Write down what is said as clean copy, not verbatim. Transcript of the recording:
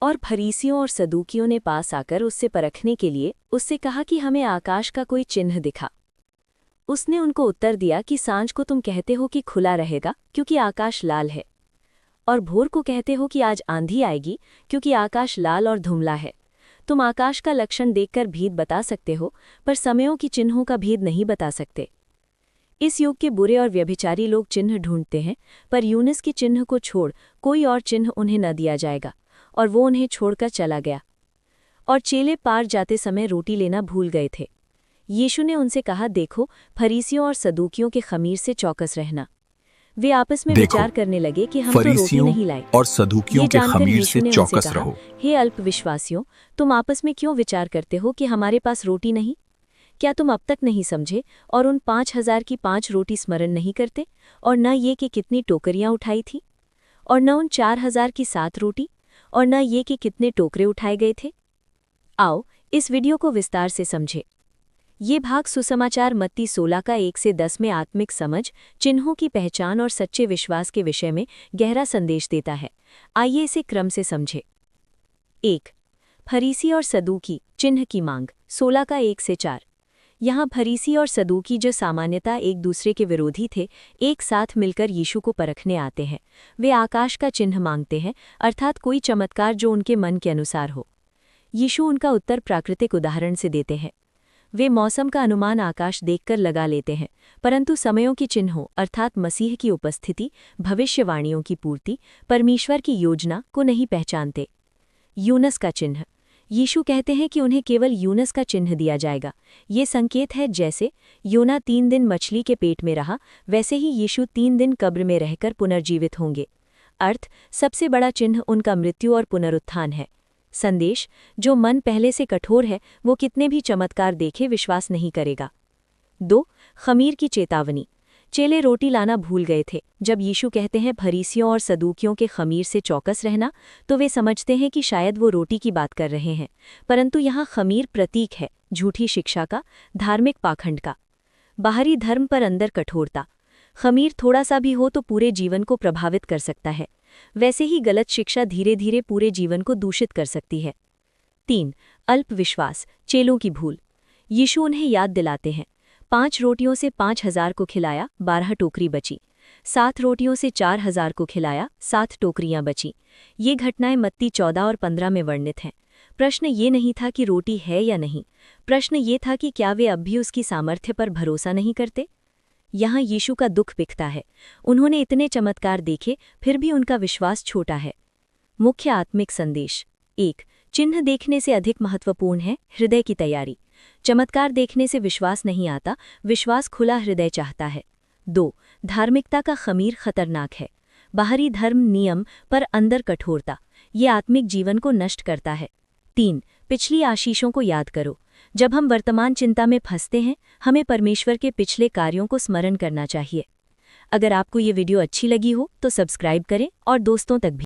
और फरीसियों और सदूकियों ने पास आकर उससे परखने के लिए उससे कहा कि हमें आकाश का कोई चिन्ह दिखा। उसने उनको उत्तर दिया कि सांझ को तुम कहते हो कि खुला रहेगा क्योंकि आकाश लाल है, और भोर को कहते हो कि आज आंधी आएगी क्योंकि आकाश लाल और धुंधला है। तुम आकाश का लक्षण देखकर भेद बता सकते हो, पर समयों की चिन्हों का भेद नहीं बता सकते। इस युग के बुरे और व्यभिचारी लोग चिन्ह ढूंढते हैं, पर यूनुस के चिन्ह को छोड़ कोई और चिन्ह उन्हें न दिया जाएगा, और वो उन्हें छोड़कर चला गया। और चेले पार जाते समय रोटी लेना भूल गए थे। यीशु ने उनसे कहा, देखो, फरीसियों और सदूकियों के खमीर से चौकस रहना। वे आपस में विचार करने लगे कि हम तो रोटी नहीं लाए। और सदूकियों के खमीर से चौकस रहो। हे अल्पविश्वासियों, तुम आपस में क्यों विचार करते हो कि हमारे पास रोटी नहीं? क्या तुम अब तक नहीं समझे और उन 5,000 की 5 रोटी स्मरण नहीं करते, और न ये कि कितनी टोकरियां उठाई थी, और न उन 4,000 की 7 रोटी, और न ये कि कितने टोकरे उठाए गए थे? आओ इस वीडियो को विस्तार से समझे। ये भाग सुसमाचार मत्ती 16 का 1 से 10 में आत्मिक समझ, चिन्हों की पहचान और सच्चे विश्वास के विषय में गहरा संदेश देता है। आइए इसे क्रम से समझे। 1. फरीसी और सदूकी, चिन्ह की मांग, 16 का 1 से 4। यहाँ फरीसी और सदूकी, जो सामान्यतः एक दूसरे के विरोधी थे, एक साथ मिलकर यीशु को परखने आते हैं। वे आकाश का चिन्ह मांगते हैं, अर्थात कोई चमत्कार जो उनके मन के अनुसार हो। यीशु उनका उत्तर प्राकृतिक उदाहरण से देते हैं। वे मौसम का अनुमान आकाश देखकर लगा लेते हैं, परंतु समयों की चिन्हों अर्थात मसीह की उपस्थिति, भविष्यवाणियों की पूर्ति, परमेश्वर की योजना को नहीं पहचानते। यूनुस का चिन्ह, यीशु कहते हैं कि उन्हें केवल यूनुस का चिन्ह दिया जाएगा। ये संकेत है जैसे योना 3 दिन मछली के पेट में रहा, वैसे ही यीशु 3 दिन कब्र में रहकर पुनर्जीवित होंगे। अर्थ, सबसे बड़ा चिन्ह उनका मृत्यु और पुनरुत्थान है। संदेश, जो मन पहले से कठोर है वो कितने भी चमत्कार देखे विश्वास नहीं करेगा। 2. खमीर की चेतावनी, चेले रोटी लाना भूल गए थे। जब यीशु कहते हैं फरीसियों और सदूकियों के खमीर से चौकस रहना, तो वे समझते हैं कि शायद वो रोटी की बात कर रहे हैं, परंतु यहाँ खमीर प्रतीक है झूठी शिक्षा का, धार्मिक पाखंड का। बाहरी धर्म पर अंदर कठोरता। खमीर थोड़ा सा भी हो तो पूरे जीवन को प्रभावित कर सकता है, वैसे ही गलत शिक्षा धीरे धीरे पूरे जीवन को दूषित कर सकती है। 3. अल्पविश्वास, चेलों की भूल, यीशु उन्हें याद दिलाते हैं 5 रोटियों से 5,000 को खिलाया, 12 टोकरी बची। 7 रोटियों से 4,000 को खिलाया, 7 टोकरियां बची। ये घटनाएं मत्ती 14 और 15 में वर्णित हैं। प्रश्न ये नहीं था कि रोटी है या नहीं, प्रश्न ये था कि क्या वे अब भी उसकी सामर्थ्य पर भरोसा नहीं करते। यहाँ यीशु का दुख दिखता है। उन्होंने इतने चमत्कार देखे, फिर भी उनका विश्वास छोटा है। मुख्य आत्मिक संदेश। 1. चिन्ह देखने से अधिक महत्वपूर्ण है हृदय की तैयारी। चमत्कार देखने से विश्वास नहीं आता, विश्वास खुला हृदय चाहता है। 2. धार्मिकता का खमीर खतरनाक है। बाहरी धर्म नियम पर अंदर कठोरता, ये आत्मिक जीवन को नष्ट करता है। 3. पिछली आशीषों को याद करो। जब हम वर्तमान चिंता में फंसते हैं, हमें परमेश्वर के पिछले कार्यों को स्मरण करना चाहिए। अगर आपको ये वीडियो अच्छी लगी हो तो सब्सक्राइब करें और दोस्तों तक भी